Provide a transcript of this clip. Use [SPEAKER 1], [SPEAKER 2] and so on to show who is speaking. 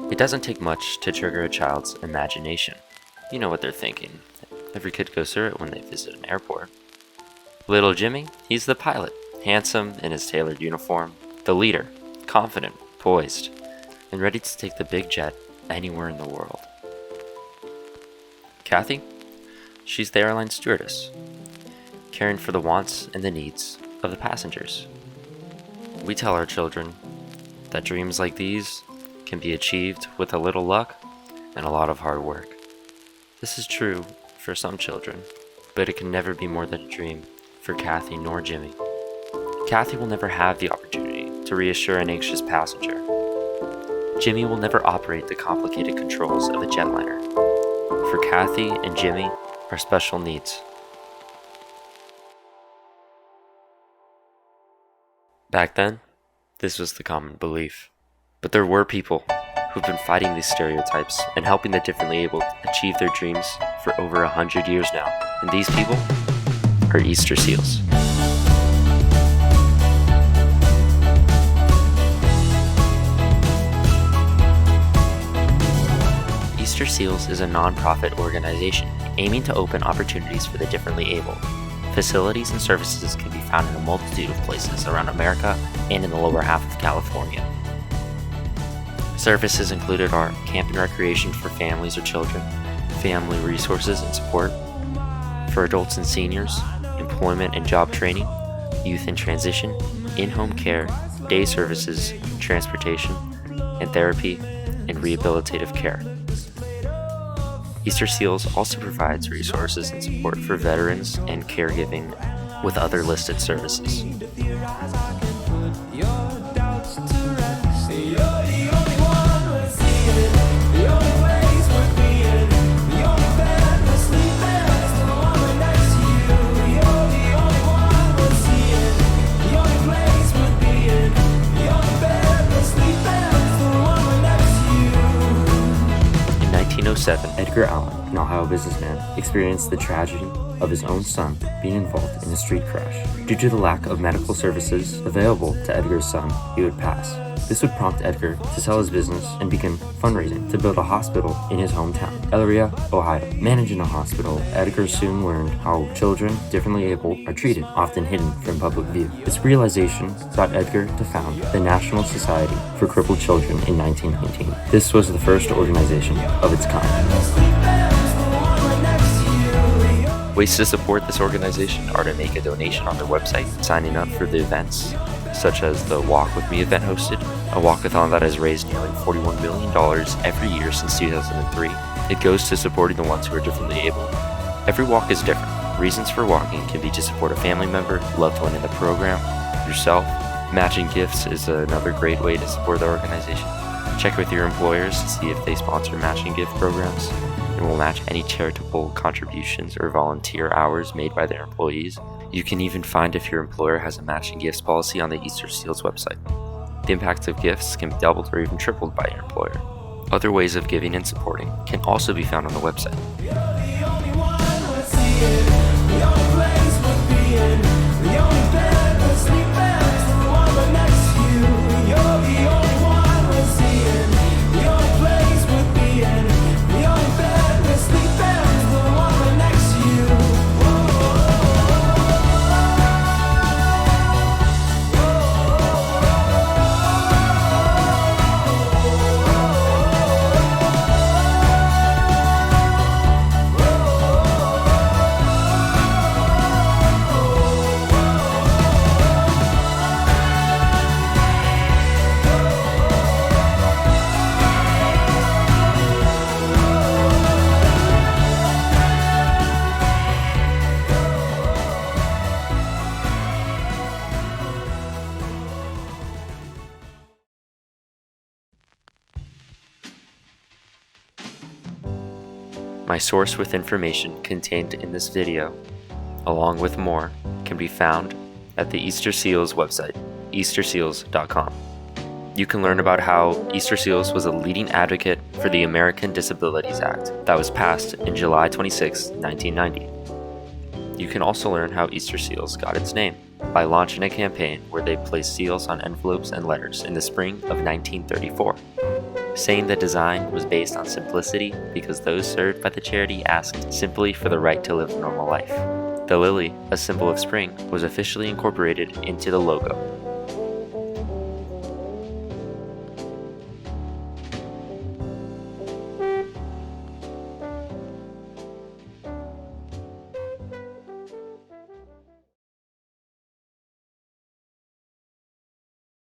[SPEAKER 1] It doesn't take much to trigger a child's imagination. You know what they're thinking. Every kid goes through it when they visit an airport. Little Jimmy, he's the pilot, handsome in his tailored uniform, the leader, confident, poised, and ready to take the big jet anywhere in the world. Kathy, she's the airline stewardess, caring for the wants and the needs of the passengers. We tell our children that dreams like these can be achieved with a little luck and a lot of hard work. This is true for some children, but it can never be more than a dream for Kathy nor Jimmy. Kathy will never have the opportunity to reassure an anxious passenger. Jimmy will never operate the complicated controls of a jetliner. For Kathy and Jimmy are special needs. Back then, this was the common belief. But there were people who've been fighting these stereotypes and helping the differently able achieve their dreams for over 100 years now. And these people are Easter Seals. Easter Seals is a non-profit organization aiming to open opportunities for the differently able. Facilities and services can be found in a multitude of places around America and in the lower half of California. Services included are camp and recreation for families or children, family resources and support, for adults and seniors, employment and job training, youth in transition, in-home care, day services, transportation, and therapy and rehabilitative care. Easter Seals also provides resources and support for veterans and caregiving with other listed services. In 1907, Edgar Allan, an Ohio businessman, experienced the tragedy of his own son being involved in a street crash. Due to the lack of medical services available to Edgar's son, he would pass. This would prompt Edgar to sell his business and begin fundraising to build a hospital in his hometown, Elyria, Ohio. Managing a hospital, Edgar soon learned how children differently able are treated, often hidden from public view. This realization brought Edgar to found the National Society for Crippled Children in 1919. This was the first organization of its kind. Ways to support this organization are to make a donation on their website, signing up for the events, such as the Walk With Me event hosted, a walkathon that has raised nearly $41 million every year since 2003. It goes to supporting the ones who are differently able. Every walk is different. Reasons for walking can be to support a family member, loved one in the program, yourself. Matching gifts is another great way to support the organization. Check with your employers to see if they sponsor matching gift programs and will match any charitable contributions or volunteer hours made by their employees. You can even find if your employer has a matching gifts policy on the Easter Seals website. The impact of gifts can be doubled or even tripled by your employer. Other ways of giving and supporting can also be found on the website. My source with information contained in this video, along with more, can be found at the Easter Seals website, easterseals.com. You can learn about how Easter Seals was a leading advocate for the American Disabilities Act that was passed in July 26, 1990. You can also learn how Easter Seals got its name by launching a campaign where they placed seals on envelopes and letters in the spring of 1934. saying the design was based on simplicity because those served by the charity asked simply for the right to live a normal life. The lily, a symbol of spring, was officially incorporated into the logo.